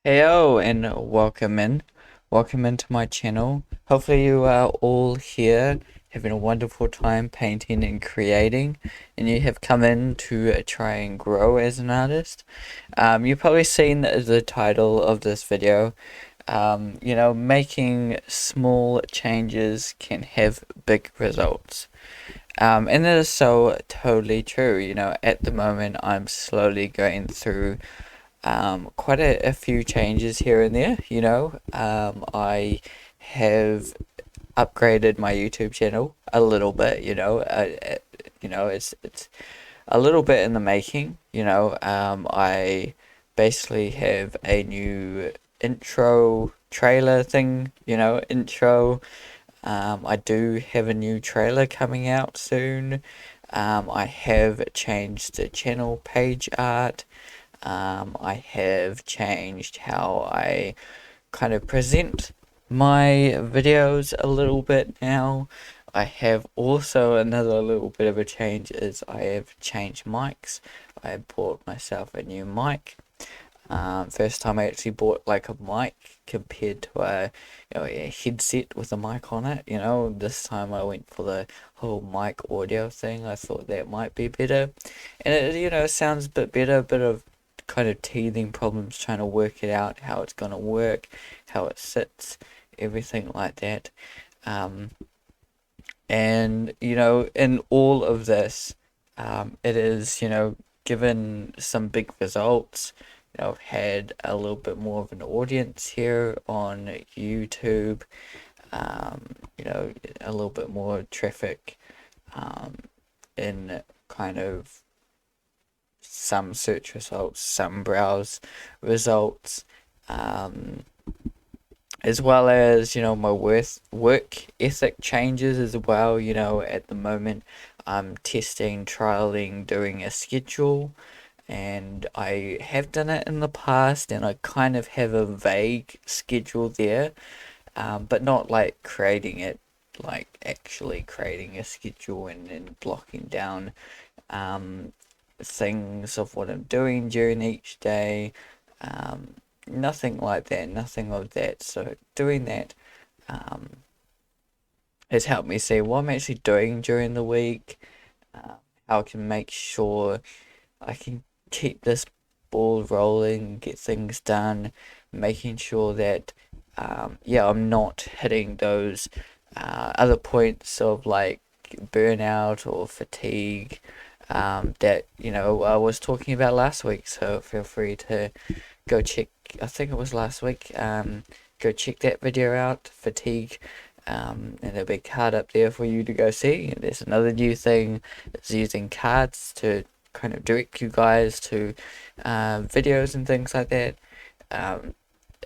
Heyo and welcome into my channel. Hopefully you are all here having a wonderful time painting and creating, and you have come in to try and grow as an artist. You've probably seen the title of this video. Making small changes can have big results. And that is so totally true. At the moment I'm slowly going through quite a few changes here and there. I have upgraded my YouTube channel a little bit. It's a little bit in the making. I basically have a new intro trailer thing. Intro. I do have a new trailer coming out soon. I have changed the channel page art. I have changed how I kind of present my videos a little bit now. I have also another little bit of a change is I have changed mics. I bought myself a new mic. First time I actually bought like a mic compared to a headset with a mic on it. This time I went for the whole mic audio thing. I thought that might be better, and it sounds a bit better. Bit of kind of teething problems trying to work it out, how it's gonna work, how it sits, everything like that. Um, and in all of this, it is given some big results. I've had a little bit more of an audience here on YouTube. A little bit more traffic um, in kind of some search results, some browse results, um, as well as my work ethic changes as well. At the moment I'm testing, trialing, doing a schedule, and I have done it in the past, and I kind of have a vague schedule there, but not like creating it, like actually creating a schedule and blocking down um, things of what I'm doing during each day. Um, Nothing like that, nothing of that. So doing that um, has helped me see what I'm actually doing during the week, uh, how I can make sure I can keep this ball rolling, get things done, making sure that yeah, I'm not hitting those other points of like burnout or fatigue that I was talking about last week. So feel free to go check. I think it was last week. Go check that video out, fatigue. And there'll be a card up there for you to go see. And there's another new thing. It's using cards to kind of direct you guys to videos and things like that. Um,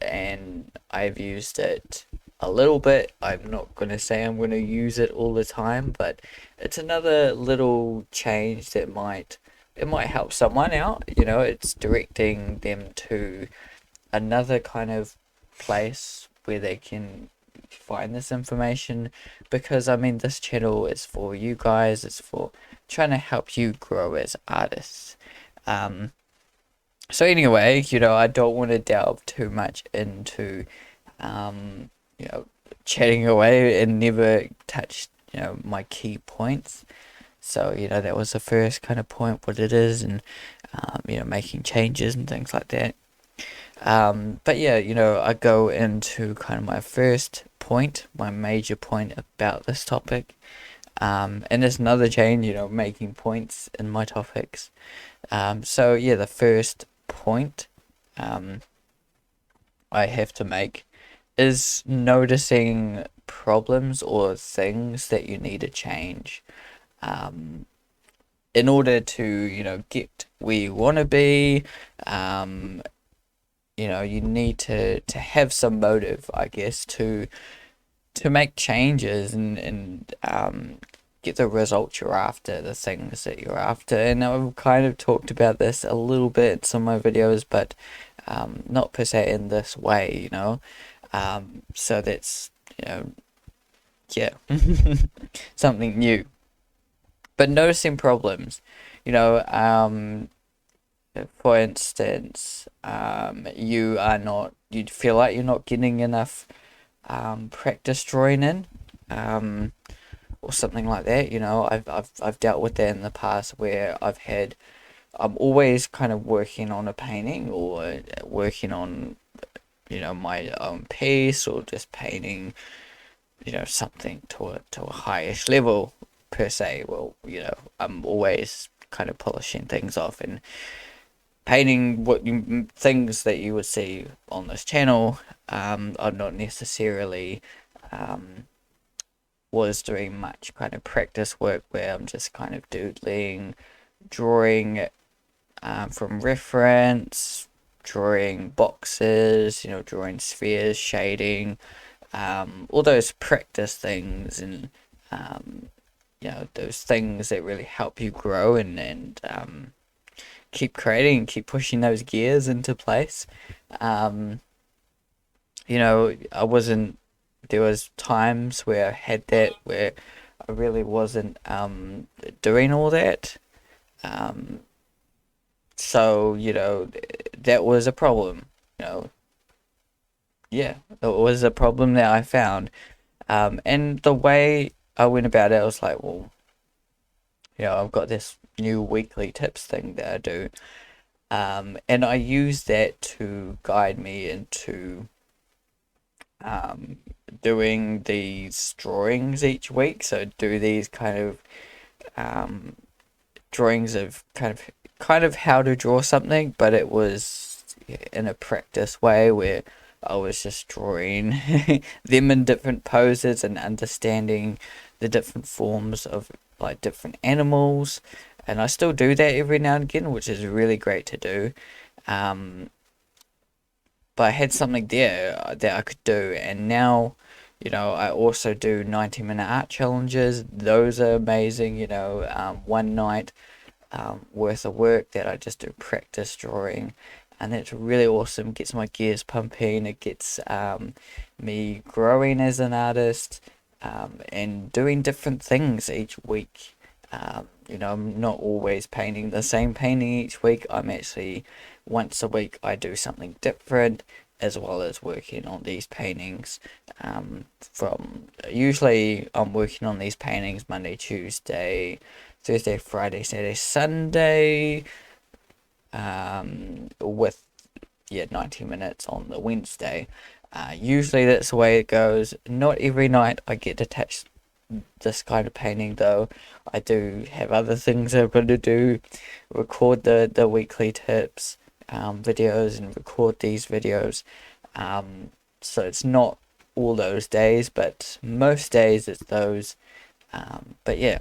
and I've used it a little bit. I'm not going to say I'm going to use it all the time, but it's another little change that might help someone out. It's directing them to another kind of place where they can find this information, because I mean this channel is for you guys. It's for trying to help you grow as artists. Um, so anyway, I don't want to delve too much into, um, you know, chatting away and never touch, my key points. So, that was the first kind of point, what it is, and, making changes and things like that. But yeah, I go into kind of my first point, my major point about this topic. And there's another change, making points in my topics. So yeah, the first point um, I have to make is noticing problems or things that you need to change um, in order to, get where you want to be. Um, you need to have some motive, I guess, to make changes and get the results you're after, the things that you're after. And I've kind of talked about this a little bit in some of my videos, but not per se in this way. So that's, yeah, something new. But noticing problems, you know, um, for instance, you feel like you're not getting enough practice drawing in, or something like that. I've dealt with that in the past where I'm always kind of working on a painting or working on, my own piece, or just painting, something to a highish level per se. Well, I'm always kind of polishing things off and painting things that you would see on this channel. I'm not necessarily was doing much kind of practice work where I'm just kind of doodling, drawing from reference, drawing boxes, drawing spheres, shading, all those practice things, and those things that really help you grow and keep creating and keep pushing those gears into place. I wasn't. There was times where I had that where I really wasn't doing all that. Um, so that was a problem. You know, yeah, it was a problem that I found. And the way I went about it, I was like, well, I've got this new weekly tips thing that I do. And I use that to guide me into um, doing these drawings each week. So do these kind of um, drawings of kind of how to draw something, but it was in a practice way where I was just drawing them in different poses and understanding the different forms of like different animals. And I still do that every now and again, which is really great to do. Um, but I had something there that I could do, and now, I also do 90-minute art challenges. Those are amazing. One night worth of work that I just do practice drawing, and that's really awesome. Gets my gears pumping. It gets me growing as an artist, and doing different things each week. I'm not always painting the same painting each week. I'm actually, once a week, I do something different, as well as working on these paintings. From Usually, I'm working on these paintings Monday, Tuesday, Thursday, Friday, Saturday, Sunday, with 90 minutes on the Wednesday. Usually that's the way it goes. Not every night I get to touch this kind of painting though. I do have other things I've got to do, record the weekly tips videos and record these videos. So it's not all those days, but most days it's those. But yeah,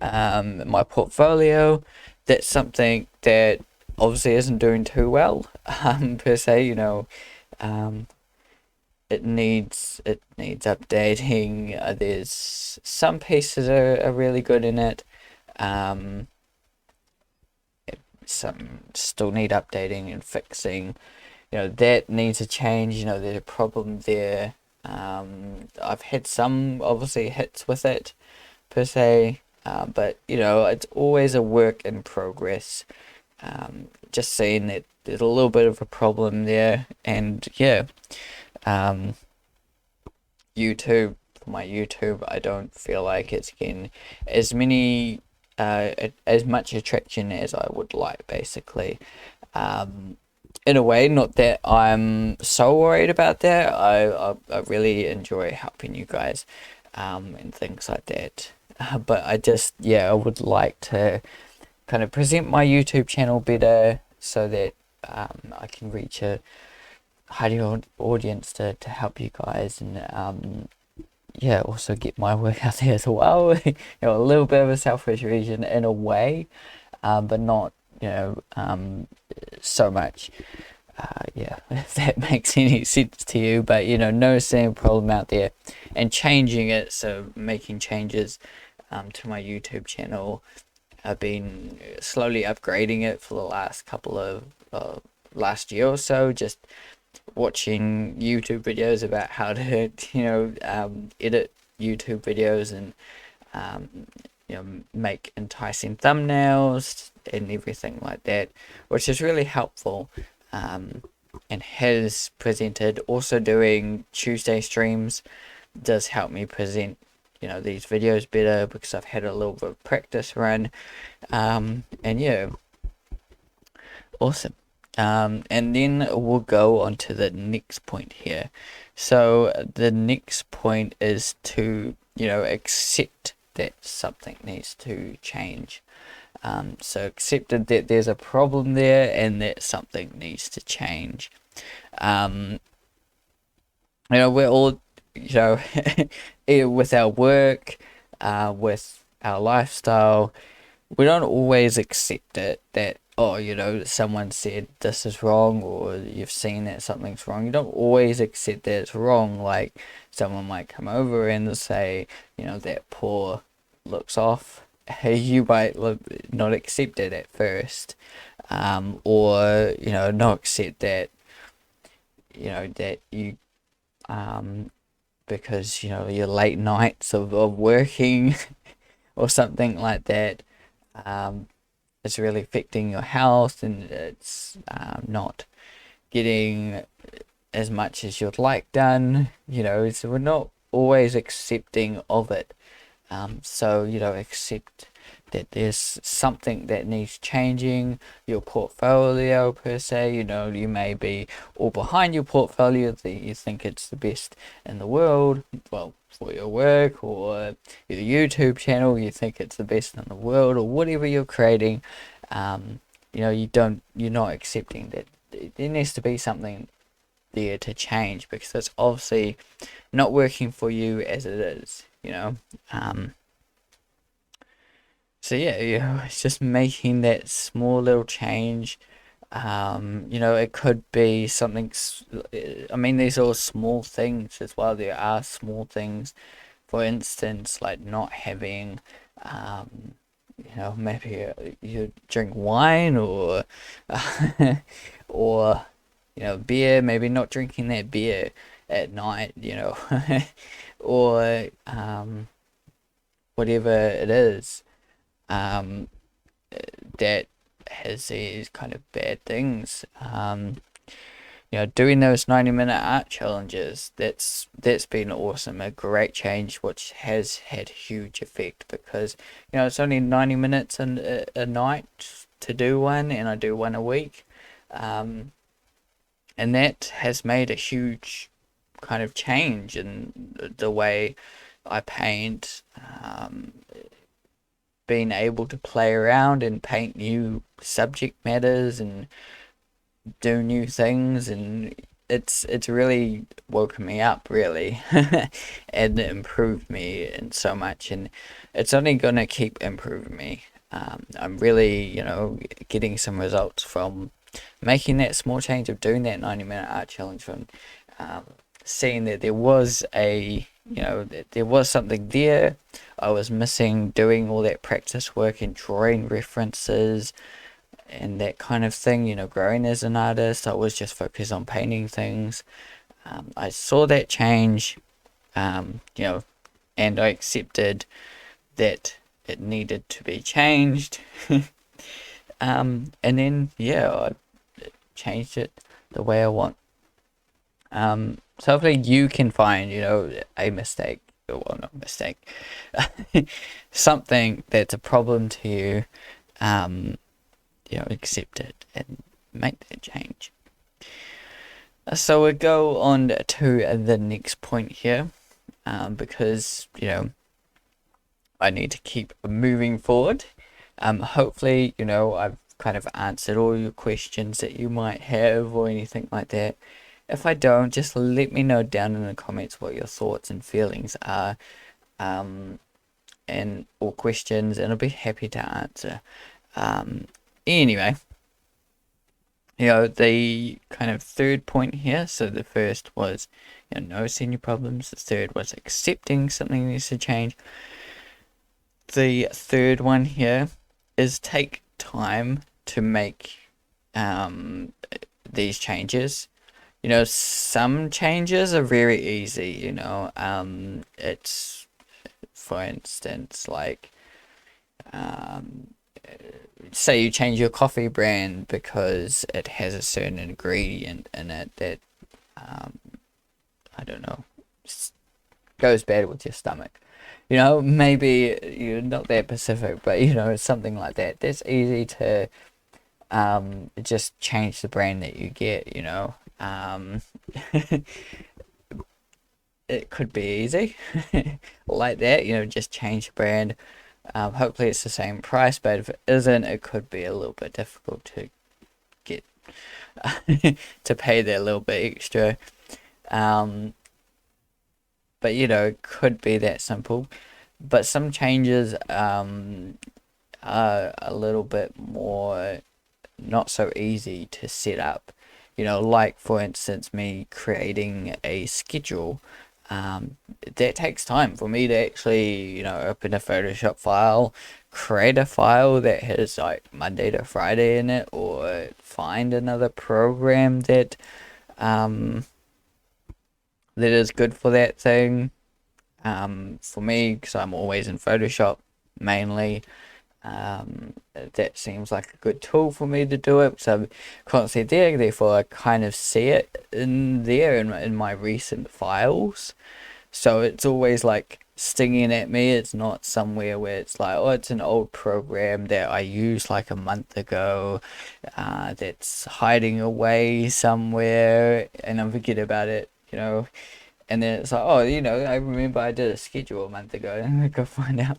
my portfolio, that's something that obviously isn't doing too well per se. Um, it needs updating. There's some pieces are really good in it. Um, some still need updating and fixing. That needs a change. There's a problem there. I've had some obviously hits with it per se, but it's always a work in progress. Just seeing that there's a little bit of a problem there, and yeah. YouTube, for my YouTube, I don't feel like it's getting as many as much attraction as I would like, basically. In a way, not that I'm so worried about that. I really enjoy helping you guys and things like that. But I would like to kind of present my YouTube channel better so that I can reach a higher audience to help you guys, and also get my work out there as well. A little bit of a selfish reason in a way, but not so much. If that makes any sense to you, but noticing a problem out there and changing it, so making changes to my YouTube channel. I've been slowly upgrading it for the last couple of last year or so, just watching YouTube videos about how to edit YouTube videos and make enticing thumbnails and everything like that, which is really helpful. And has presented. Also doing Tuesday streams does help me present, these videos better because I've had a little bit of practice run. And yeah, awesome. And then we'll go on to the next point here. So the next point is to, accept that something needs to change. So accepted that there's a problem there and that something needs to change. We're all, with our work, with our lifestyle, we don't always accept it that, someone said this is wrong, or you've seen that something's wrong. You don't always accept that it's wrong. Like, someone might come over and say, that poor looks off. You might not accept it at first, or, not accept that, that you, because, your late nights of working or something like that, it's really affecting your health, and it's not getting as much as you'd like done, so we're not always accepting of it. So, accept that there's something that needs changing, your portfolio per se. You may be all behind your portfolio that you think it's the best in the world, well, for your work, or your YouTube channel, you think it's the best in the world, or whatever you're creating. You're not accepting that there needs to be something there to change, because it's obviously not working for you as it is. So yeah, it's just making that small little change. It could be something. I mean, these are all small things as well. There are small things, for instance, like not having, maybe you drink wine, or, or, beer. Maybe not drinking that beer at night. Or whatever it is. That has these kind of bad things. Doing those 90-minute art challenges, that's been awesome, a great change, which has had huge effect, because it's only 90 minutes a night to do one, and I do one a week, and that has made a huge kind of change in the way I paint. Being able to play around and paint new subject matters and do new things, and it's really woken me up, really, and improved me in so much, and it's only gonna keep improving me. I'm really, getting some results from making that small change of doing that 90-minute art challenge, from seeing that there was that there was something there. I was missing doing all that practice work and drawing references and that kind of thing, growing as an artist. I was just focused on painting things. I saw that change, and I accepted that it needed to be changed. And then, I changed it the way I want. So hopefully you can find, a mistake, well, not mistake, something that's a problem to you, accept it and make that change. So we go on to the next point here, because, I need to keep moving forward. Hopefully, I've kind of answered all your questions that you might have or anything like that. If I don't, just let me know down in the comments what your thoughts and feelings are, and or questions, and I'll be happy to answer. Anyway, the kind of third point here. So the first was, noticing your problems. The third was accepting something needs to change. The third one here is take time to make these changes. Some changes are very easy, it's, for instance, like, say you change your coffee brand because it has a certain ingredient in it that, um, I don't know, goes bad with your stomach. Maybe you're not that specific, but something like that. That's easy to just change the brand that you get. It could be easy like that, just change the brand. Hopefully it's the same price, but if it isn't, it could be a little bit difficult to get to pay that little bit extra. Um, but it could be that simple. But some changes are a little bit more not so easy to set up. Like for instance, me creating a schedule. That takes time for me to actually, open a Photoshop file, create a file that has like Monday to Friday in it, or find another program um, that is good for that thing. For me, because I'm always in Photoshop mainly, that seems like a good tool for me to do it. So I'm constantly there, therefore I kind of see it in there in my recent files. So it's always like stinging at me. It's not somewhere where it's like, oh, it's an old program that I used like a month ago, that's hiding away somewhere, and I forget about it. And then it's like, oh, I remember I did a schedule a month ago, and I go find out.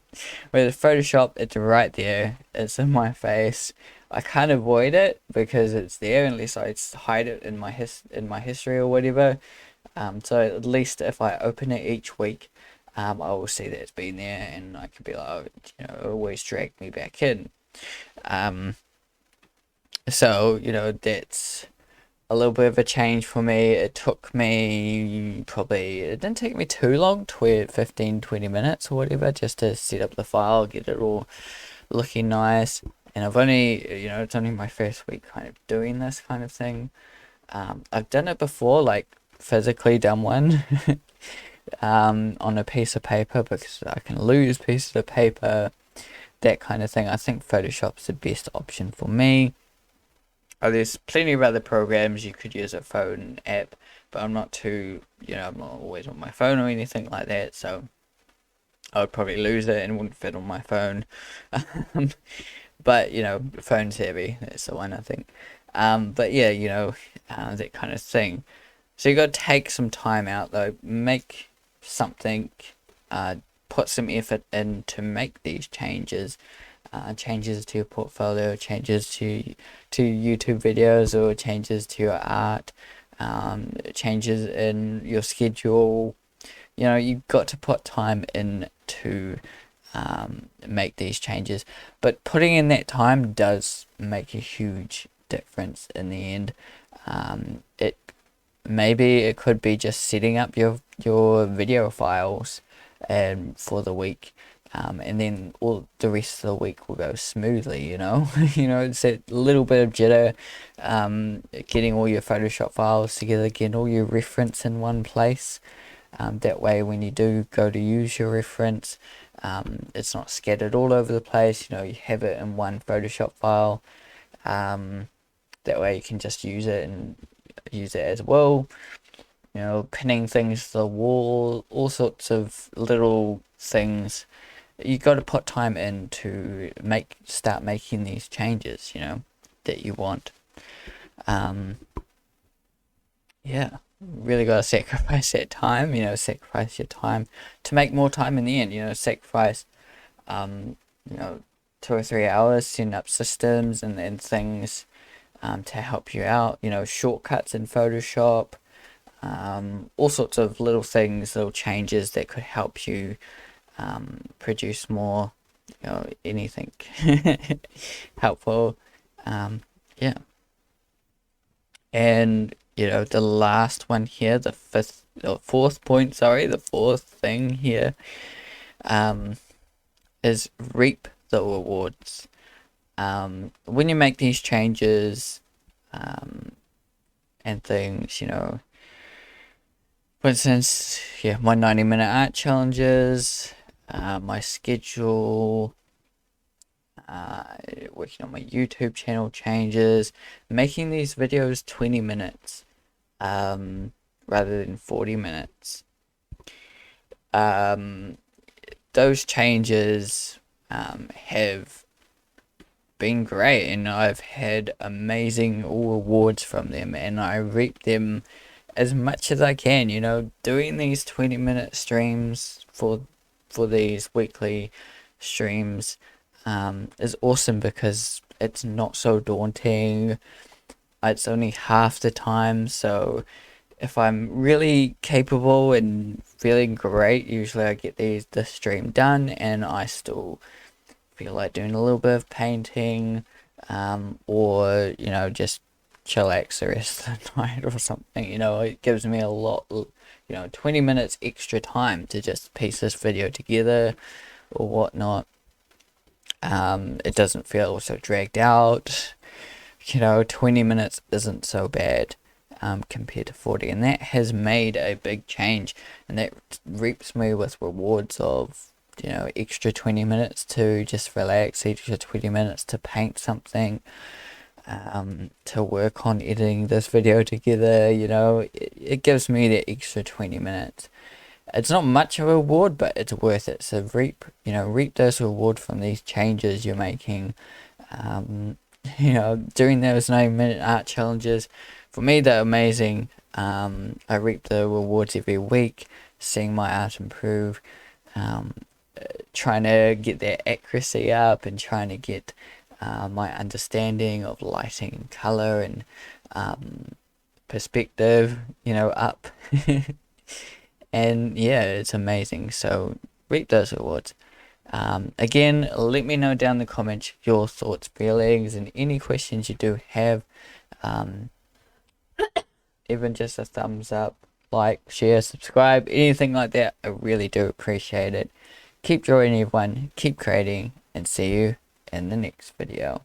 With Photoshop, it's right there. It's in my face. I can't avoid it because it's there unless I hide it in my history or whatever. So at least if I open it each week, I will see that it's been there, and I can be like, oh, always drag me back in. Um, so that's a little bit of a change for me. It took me it didn't take me too long, 15, 20 minutes or whatever, just to set up the file, get it all looking nice. And I've only, it's only my first week kind of doing this kind of thing. I've done it before, like physically done one on a piece of paper, because I can lose pieces of paper, that kind of thing. I think Photoshop's the best option for me. There's plenty of other programs you could use, a phone app, but I'm not I'm not always on my phone or anything like that, so I would probably lose it and it wouldn't fit on my phone. But phone's heavy, that's the one I think. But yeah, that kind of thing. So you got to take some time out though, make something, put some effort in to make these changes. Changes to your portfolio, changes to YouTube videos, or changes to your art, changes in your schedule. You've got to put time in to make these changes. But putting in that time does make a huge difference in the end. It could be just setting up your video files for the week. And then all the rest of the week will go smoothly, it's a little bit of jitter, getting all your Photoshop files together, getting all your reference in one place. That way, when you do go to use your reference, it's not scattered all over the place. You have it in one Photoshop file. That way, you can just use it and use it as well. Pinning things to the wall, all sorts of little things. You got to put time in to start making these changes, that you want. Yeah, really got to sacrifice that time, sacrifice your time to make more time in the end, sacrifice, um, you know, 2 or 3 hours setting up systems and things, to help you out, shortcuts in Photoshop, all sorts of little things, little changes that could help you produce more, anything helpful. Yeah. And, the last one here, fourth point, sorry, the fourth thing here, is reap the rewards. When you make these changes, and things, for instance, yeah, my 90-minute art challenges, my schedule, working on my YouTube channel changes, making these videos 20 minutes rather than 40 minutes. Those changes have been great, and I've had amazing rewards from them, and I reap them as much as I can. Doing these 20-minute streams for these weekly streams is awesome because it's not so daunting. It's only half the time, so if I'm really capable and feeling great, usually I get the stream done, and I still feel like doing a little bit of painting, or just chillax the rest of the night or something. It gives me a lot, 20 minutes extra time to just piece this video together or whatnot. It doesn't feel so dragged out. 20 minutes isn't so bad compared to 40, and that has made a big change, and that reaps me with rewards of extra 20 minutes to just relax, extra 20 minutes to paint something, to work on editing this video together. It gives me that extra 20 minutes. It's not much of a reward, but it's worth it. So reap those reward from these changes you're making. Doing those 90-minute art challenges, for me, they're amazing. I reap the rewards every week, seeing my art improve, trying to get that accuracy up, and trying to get my understanding of lighting and color and perspective, up. And yeah, it's amazing. So reap those rewards. Again, let me know down in the comments your thoughts, feelings, and any questions you do have. Even just a thumbs up, like, share, subscribe, anything like that. I really do appreciate it. Keep drawing, everyone. Keep creating, and see you in the next video.